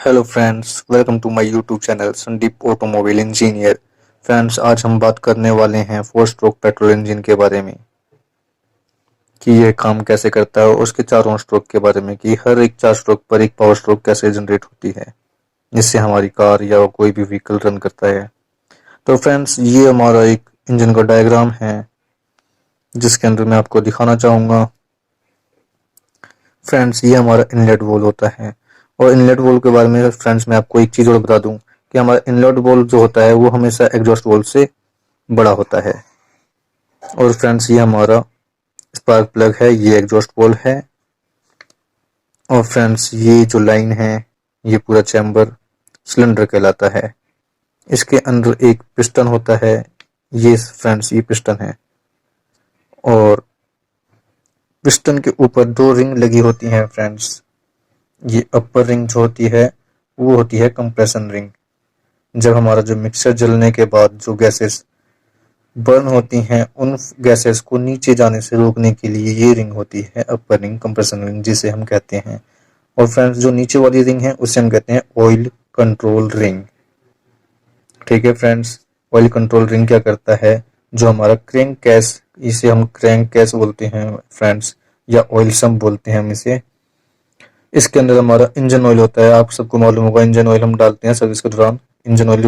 Hello friends, welcome to my YouTube channel Sandeep automobile engineer. Friends, आज हम बात करने वाले हैं 4 स्ट्रोक पेट्रोल इंजन के बारे में कि यह काम कैसे करता है, और उसके चारों स्ट्रोक के बारे में कि हर एक 4 स्ट्रोक पर एक पावर स्ट्रोक कैसे जनरेट होती है, जिससे हमारी कार या कोई भी व्हीकल रन करता है। तो फ्रेंड्स, ये हमारा एक इंजन का डायग्राम है जिसके अंदर मैं आपको दिखाना चाहूँगा। फ्रेंड्स, ये हमारा इनलेट वॉल्व होता है, और इनलेट वॉल्व के बारे में फ्रेंड्स मैं आपको एक चीज़ और बता दूं कि हमारा इनलेट वॉल्व जो होता है वो हमेशा एग्जॉस्ट वॉल्व से बड़ा होता है। और फ्रेंड्स, ये हमारा स्पार्क प्लग है, ये एग्जॉस्ट वॉल्व है। और फ्रेंड्स, ये जो लाइन है ये पूरा चैम्बर सिलेंडर कहलाता है। इसके अंदर एक पिस्टन होता है, ये फ्रेंड्स ये पिस्टन है। और पिस्टन के ऊपर 2 रिंग लगी होती हैं फ्रेंड्स। ये अपर रिंग जो होती है वो होती है कंप्रेशन रिंग। जब हमारा जो मिक्सर जलने के बाद जो गैसेस बर्न होती हैं उन गैसेस को नीचे जाने से रोकने के लिए ये रिंग होती है अपर रिंग, कंप्रेशन रिंग जिसे हम कहते हैं। और फ्रेंड्स, जो नीचे वाली रिंग है उसे हम कहते हैं ऑयल कंट्रोल रिंग। ठीक है फ्रेंड्स, ऑयल कंट्रोल रिंग क्या करता है, जो हमारा क्रैंक केस, इसे हम क्रैंक केस बोलते हैं फ्रेंड्स, या ऑयल सम्प बोलते हैं हम इसे। इसके अंदर हमारा इंजन ऑयल होता है। आप सबको मालूम होगा, इंजन ऑयल हम डालते हैं सर्विस के दौरान। इंजन ऑयल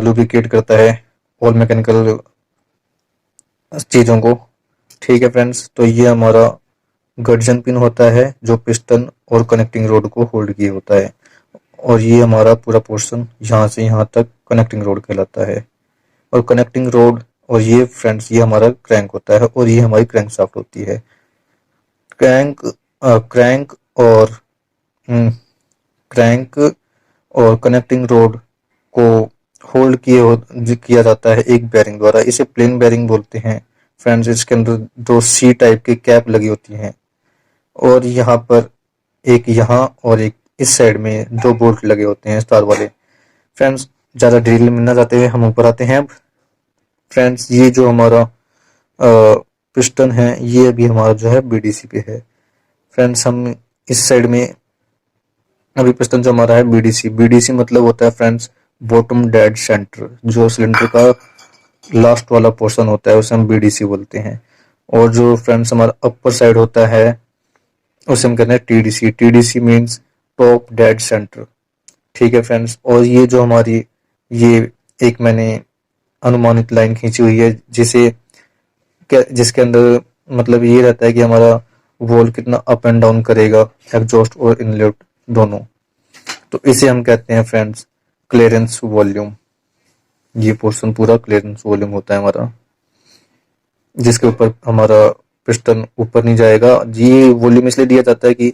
लुब्रिकेट करता है और मैकेनिकल चीज़ों को। ठीक है फ्रेंड्स, तो ये हमारा गर्जन पिन होता है जो पिस्टन और कनेक्टिंग रोड को होल्ड किए होता है। और ये हमारा पूरा पोर्शन यहाँ से यहाँ तक कनेक्टिंग रोड कहलाता है। और कनेक्टिंग रोड, और ये फ्रेंड्स ये हमारा क्रैंक होता है, और ये हमारी क्रैंक शाफ्ट होती है। क्रैंक क्रैंक और क्रैंक और कनेक्टिंग रोड को होल्ड किया जाता है एक बेरिंग द्वारा। इसे प्लेन बेरिंग बोलते हैं फ्रेंड्स। इसके अंदर 2 C टाइप की कैप लगी होती हैं, और यहाँ पर एक यहाँ और एक इस साइड में 2 बोल्ट लगे होते हैं स्टार वाले। फ्रेंड्स, ज़्यादा डिटेल में ना जाते हुए हम ऊपर आते हैं। अब फ्रेंड्स, ये जो हमारा पिस्टन है ये अभी हमारा जो है BDC पे है। फ्रेंड्स, हम इस साइड में अभी पिस्टन जो हमारा है BDC मतलब होता है फ्रेंड्स बॉटम डेड सेंटर। जो सिलेंडर का लास्ट वाला पोर्शन होता है उसे हम BDC बोलते हैं। और जो फ्रेंड्स हमारा अपर साइड होता है उसे हम कहते हैं TDC means top dead centre. ठीक है फ्रेंड्स, और ये जो हमारी ये एक मैंने अनुमानित लाइन खींची हुई है जिसके अंदर मतलब ये रहता है कि हमारा वॉल कितना अप एंड डाउन करेगा, एग्जॉस्ट और इनलेट दोनों। तो इसे हम कहते हैं फ्रेंड्स क्लियरेंस वॉल्यूम। ये पोर्शन पूरा क्लियरेंस वॉल्यूम होता है हमारा, जिसके ऊपर हमारा पिस्टन ऊपर नहीं जाएगा। ये वॉल्यूम इसलिए दिया जाता है कि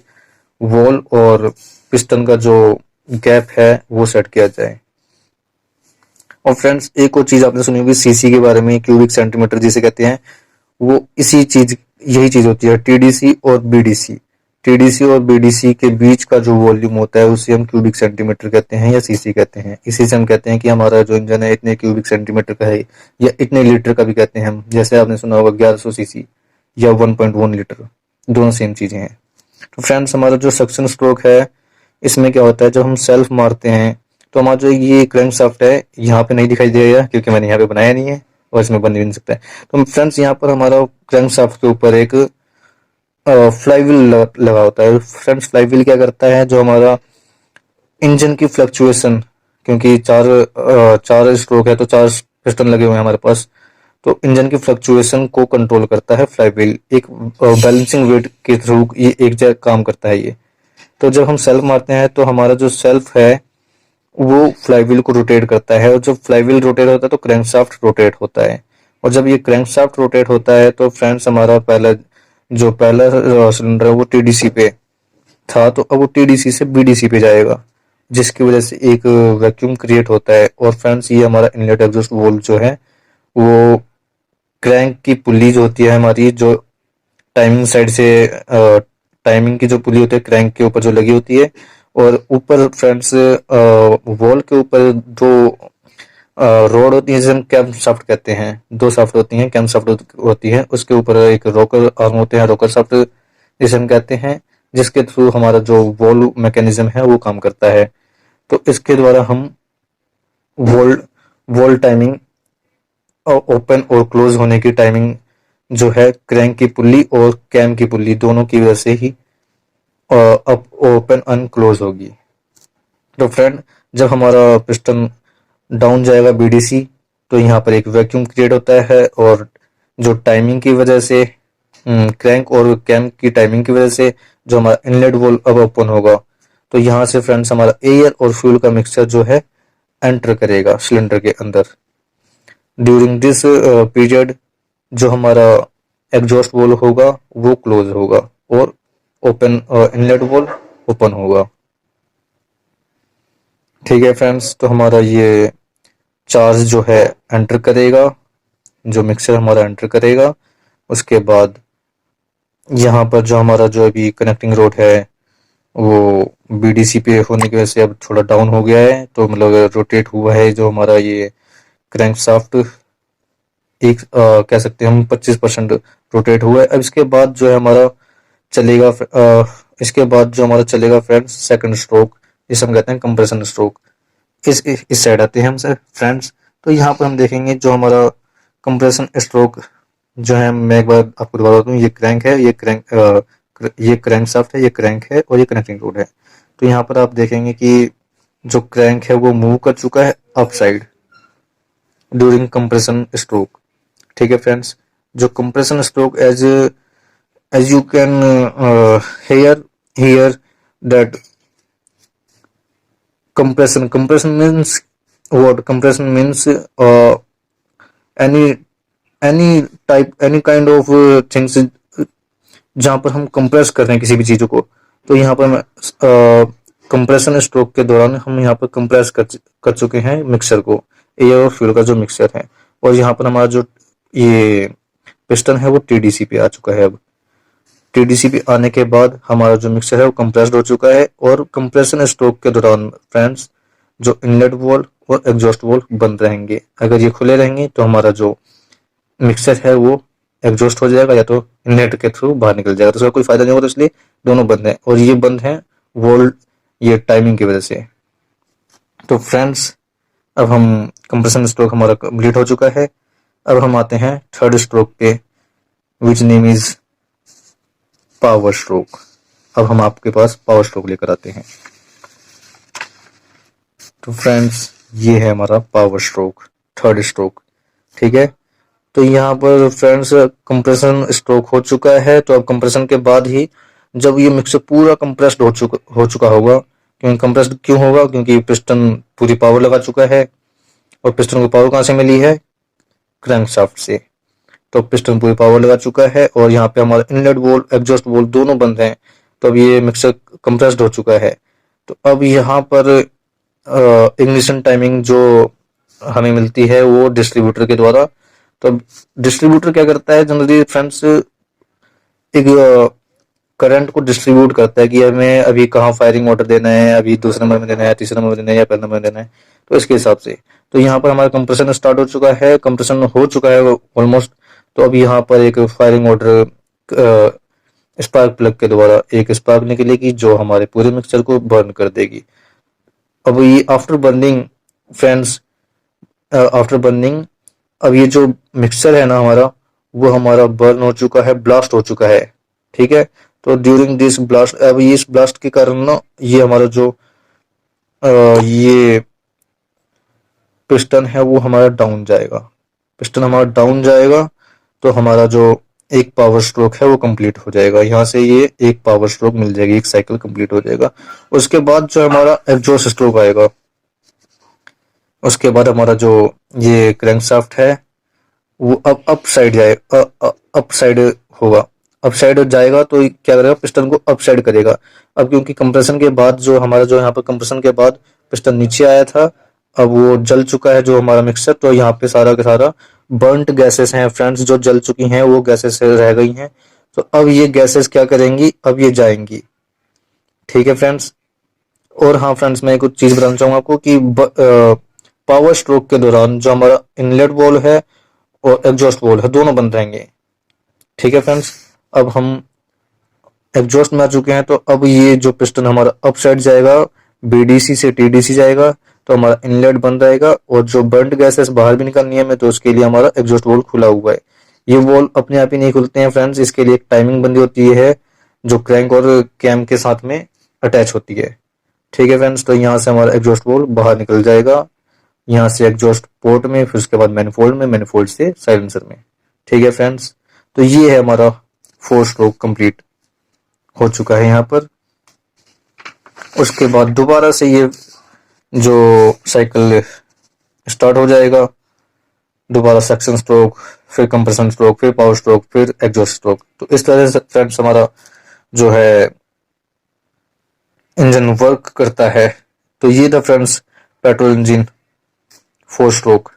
वॉल और पिस्टन का जो गैप है वो सेट किया जाए। और फ्रेंड्स, एक और चीज आपने सुनी होगी CC के बारे में, क्यूबिक सेंटीमीटर जिसे कहते हैं। वो यही चीज होती है टीडीसी और बीडीसी के बीच का जो वॉल्यूम होता है उसे हम क्यूबिक सेंटीमीटर कहते हैं या CC कहते हैं। इसी से हम कहते हैं कि हमारा जो इंजन है इतने क्यूबिक सेंटीमीटर का है, या इतने लीटर का भी कहते हैं हम। जैसे आपने सुना होगा 1100 CC या 1.1 लीटर, दोनों सेम चीजें हैं। तो फ्रेंड्स, हमारा जो सक्शन स्ट्रोक है इसमें क्या होता है, जब हम सेल्फ मारते हैं तो हमारा जो ये क्रैंक शाफ्ट है यहाँ पे नहीं दिखाई देगा क्योंकि मैंने यहाँ पे बनाया नहीं है और इसमें बन भी नहीं सकता है। तो फ्रेंड्स, यहाँ पर हमारा क्रैंक शाफ्ट के ऊपर एक फ्लाईव्हील लगा होता है। फ्रेंड्स, फ्लाईव्हील क्या करता है, जो हमारा इंजन की फ्लक्चुएशन, क्योंकि चार स्ट्रोक है तो 4 पिस्टन लगे हुए हैं हमारे पास, तो इंजन की फ्लक्चुएशन को कंट्रोल करता है फ्लाईव्हील। एक बैलेंसिंग वेट के थ्रू ये एक जगह काम करता है ये। तो जब हम सेल्फ मारते हैं तो हमारा जो सेल्फ है वो फ्लाईव्हील को रोटेट करता है, और जब फ्लाईव्हील रोटेट होता है तो क्रैंकशाफ्ट रोटेट होता है। और जब ये क्रैंकशाफ्ट रोटेट होता है तो फ्रेंड्स हमारा पहला सिलेंडर है वो TDC पे था, तो अब वो TDC से BDC पे जाएगा, जिसकी वजह से एक वैक्यूम क्रिएट होता है। और फ्रेंड्स, ये हमारा इनलेट एग्जॉस्ट वॉल्व जो है वो क्रैंक की पुली जो होती है हमारी, जो टाइमिंग साइड से टाइमिंग की जो पुली होती है क्रैंक के ऊपर जो लगी होती है, और ऊपर फ्रेंड्स वॉल के ऊपर 2 रोड होती है जिसे हम कैम शाफ्ट कहते हैं। 2 शाफ्ट होती हैं, कैम शाफ्ट होती है। उसके ऊपर एक रोकर आर्म होते हैं, रोकर शाफ्ट जिसे हम कहते हैं। जिसके थ्रू हमारा जो वॉल्व मैकेनिज्म है वो काम करता है। तो इसके द्वारा हम वोल्ट वोल्ट टाइमिंग और ओपन और क्लोज होने की टाइमिंग जो है क्रैंक की पुल्ली और कैम की पुल्ली दोनों की वजह से ही अप ओपन अनक्लोज होगी। तो फ्रेंड, जब हमारा पिस्टन डाउन जाएगा बीडीसी, तो यहाँ पर एक वैक्यूम क्रिएट होता है और जो टाइमिंग की वजह से क्रैंक और कैम की टाइमिंग की वजह से जो हमारा इनलेट वॉल्व अब ओपन होगा, तो यहाँ से फ्रेंड्स हमारा एयर और फ्यूल का मिक्सचर जो है एंटर करेगा सिलेंडर के अंदर। ड्यूरिंग दिस पीरियड जो हमारा एग्जॉस्ट वॉल्व होगा वो क्लोज होगा और ओपन इनलेट वॉल्व ओपन होगा। ठीक है फ्रेंड्स, तो हमारा ये चार्ज जो है एंटर करेगा, जो मिक्सर हमारा एंटर करेगा। उसके बाद यहाँ पर जो हमारा जो अभी कनेक्टिंग रोड है वो बीडीसी पे होने की वजह से अब थोड़ा डाउन हो गया है, तो मतलब रोटेट हुआ है जो हमारा ये क्रैंक शाफ्ट, एक कह सकते हैं हम 25% रोटेट हुआ है। अब इसके बाद जो है हमारा चलेगा इसके बाद जो हमारा चलेगा फ्रेंड्स सेकंड स्ट्रोक, जिसे हम कहते हैं कंप्रेशन स्ट्रोक। इस साइड आते हैं हम सर फ्रेंड्स। तो यहाँ पर हम देखेंगे जो हमारा कंप्रेशन स्ट्रोक जो है, मैं एक बार आपको दोबारा बता दूं, ये क्रैंक है, ये क्रैंक शाफ्ट है, ये क्रैंक है और ये कनेक्टिंग रोड है। तो यहाँ पर आप देखेंगे कि जो क्रैंक है वो मूव कर चुका है up side during compression stroke. ठीक है फ्रेंड्स, जो compression stroke as you can hear here that compression means what? Compression means any any kind of things जहाँ पर हम कंप्रेस कर रहे हैं किसी भी चीजों को। तो यहाँ पर कंप्रेशन स्ट्रोक के दौरान हम यहाँ पर कंप्रेस कर चुके हैं मिक्सर को, एयर और फ्यूल का जो मिक्सर है। और यहाँ पर हमारा जो ये पिस्टन है वो टीडीसी पे आ चुका है। अब टीडीसी पे आने के बाद हमारा जो मिक्सर है वो कंप्रेस्ड हो चुका है। और कंप्रेशन स्ट्रोक के दौरान फ्रेंड्स जो इनलेट वॉल्व और एग्जॉस्ट वॉल्व बंद रहेंगे। अगर ये खुले रहेंगे तो हमारा जो मिक्सर है वो एग्जॉस्ट हो जाएगा या तो इनलेट के थ्रू बाहर निकल जाएगा, तो उसका कोई फायदा नहीं होगा। तो इसलिए दोनों बंद हैं, और ये बंद है वोल्ट ये टाइमिंग की वजह से। तो फ्रेंड्स, अब हम कंप्रेशन स्ट्रोक हमारा कंप्लीट हो चुका है। अब हम आते हैं थर्ड स्ट्रोक पे, which name is power stroke. अब हम आपके पास पावर स्ट्रोक लेकर आते हैं। तो फ्रेंड्स, ये है हमारा पावर स्ट्रोक, थर्ड स्ट्रोक। ठीक है, तो यहाँ पर फ्रेंड्स कंप्रेशन स्ट्रोक हो चुका है। तो अब कंप्रेशन के बाद ही जब ये मिक्सर पूरा कंप्रेस्ड हो चुका होगा, क्योंकि कंप्रेस्ड क्यों होगा, क्योंकि पिस्टन पूरी पावर लगा चुका है। और पिस्टन को पावर कहाँ से मिली है? क्रैंकशाफ्ट से। तो पिस्टन पूरी पावर लगा चुका है और यहाँ पे हमारा इनलेट वॉल्व एग्जॉस्ट वॉल्व दोनों बंद हैं। तो अब ये मिक्सर कंप्रेस्ड हो चुका है। तो अब यहाँ पर इग्निशन टाइमिंग जो हमें मिलती है वो डिस्ट्रीब्यूटर के द्वारा। तो अब डिस्ट्रीब्यूटर क्या करता है जनरली फ्रेंड्स, एक करंट को डिस्ट्रीब्यूट करता है कि हमें अभी कहाँ फायरिंग ऑर्डर देना है, अभी दूसरे नंबर में देना है, तीसरे नंबर में देना है या पहले नंबर में देना है, तो इसके हिसाब से। तो यहाँ पर हमारा कंप्रेशन स्टार्ट हो चुका है, कंप्रेशन हो चुका है ऑलमोस्ट। तो अब यहाँ पर एक फायरिंग ऑर्डर स्पार्क प्लग के द्वारा एक स्पार्क निकलेगी जो हमारे पूरे मिक्सचर को बर्न कर देगी। अब ये after burning friends, after burning अब ये जो मिक्सचर है ना हमारा, वो हमारा बर्न हो चुका है, ब्लास्ट हो चुका है। ठीक है, तो ड्यूरिंग दिस ब्लास्ट, अब इस ब्लास्ट के कारण ना ये हमारा जो ये पिस्टन है वो हमारा डाउन जाएगा। पिस्टन हमारा डाउन जाएगा तो हमारा जो एक पावर स्ट्रोक है वो कंप्लीट हो जाएगा। यहाँ से ये एक पावर स्ट्रोक मिल जाएगी, एक साइकिल कंप्लीट हो जाएगा। उसके बाद जो हमारा एग्जॉस्ट स्ट्रोक आएगा, उसके बाद हमारा जो ये क्रैंकशाफ्ट है वो अब अप साइड जाए, अप साइड होगा। अप साइड जाएगा तो क्या करेगा, पिस्टन को अप साइड करेगा। अब क्योंकि कंप्रेशन के बाद जो हमारा जो यहाँ पर कंप्रेशन के बाद पिस्टन नीचे आया था, अब वो जल चुका है जो हमारा मिक्सर। तो यहाँ पे सारा का सारा बर्न्ट गैसेस हैं फ्रेंड्स, जो जल चुकी हैं वो गैसेस रह गई हैं। तो अब ये गैसेस क्या करेंगी, अब ये जाएंगी। ठीक है फ्रेंड्स, और हाँ फ्रेंड्स, मैं कुछ चीज बताना चाहूंगा आपको कि पावर स्ट्रोक के दौरान जो हमारा इनलेट वॉल्व है और एग्जॉस्ट वॉल्व है दोनों बंद रहेंगे। ठीक है फ्रेंड्स, अब हम एग्जॉस्ट में आ चुके हैं, तो अब ये जो पिस्टन हमारा अप साइड जाएगा, बीडीसी से टीडीसी जाएगा, तो हमारा इनलेट बंद रहेगा, और जो बर्न्ड गैसेस बाहर भी निकलनी है हमें, तो उसके लिए हमारा एग्जॉस्ट वॉल्व खुला हुआ है। ये वॉल्व अपने आप ही नहीं खुलते हैं फ्रेंड्स, इसके लिए एक टाइमिंग बंदी होती है जो क्रैंक और कैम के साथ में अटैच होती है। ठीक है फ्रेंड्स, तो यहाँ से हमारा एग्जॉस्ट वॉल्व बाहर निकल जाएगा, यहाँ से एग्जॉस्ट पोर्ट में, फिर उसके बाद मैनिफोल्ड में, मैनिफोल्ड से साइलेंसर में। ठीक है फ्रेंड्स, तो ये है हमारा 4 स्ट्रोक कंप्लीट हो चुका है यहाँ पर। उसके बाद दोबारा से ये जो साइकिल स्टार्ट हो जाएगा, दोबारा सक्शन स्ट्रोक, फिर कंप्रेशन स्ट्रोक, फिर पावर स्ट्रोक, फिर एग्जॉस्ट स्ट्रोक। तो इस तरह से फ्रेंड्स हमारा जो है इंजन वर्क करता है। तो ये था friends petrol engine 4 stroke.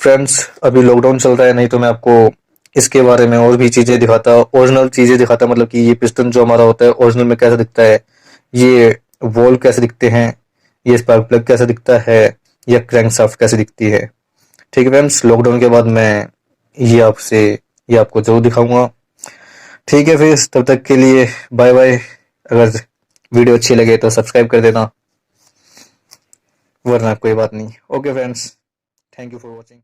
Friends अभी लॉकडाउन चल रहा है, नहीं तो मैं आपको इसके बारे में और भी चीजें दिखाता, ओरिजिनल चीजें दिखाता, मतलब कि ये पिस्टन जो हमारा होता है ओरिजिनल में कैसा दिखता है, ये वॉल कैसे दिखते हैं, ये स्पार्क प्लग कैसा दिखता है, या क्रैंकशाफ्ट कैसे दिखती है। ठीक है फ्रेंड्स, लॉकडाउन के बाद मैं ये आपको जरूर दिखाऊंगा। ठीक है, फिर तब तक के लिए बाय बाय। अगर वीडियो अच्छी लगे तो सब्सक्राइब कर देना, वरना कोई बात नहीं। Okay friends, thank you for watching.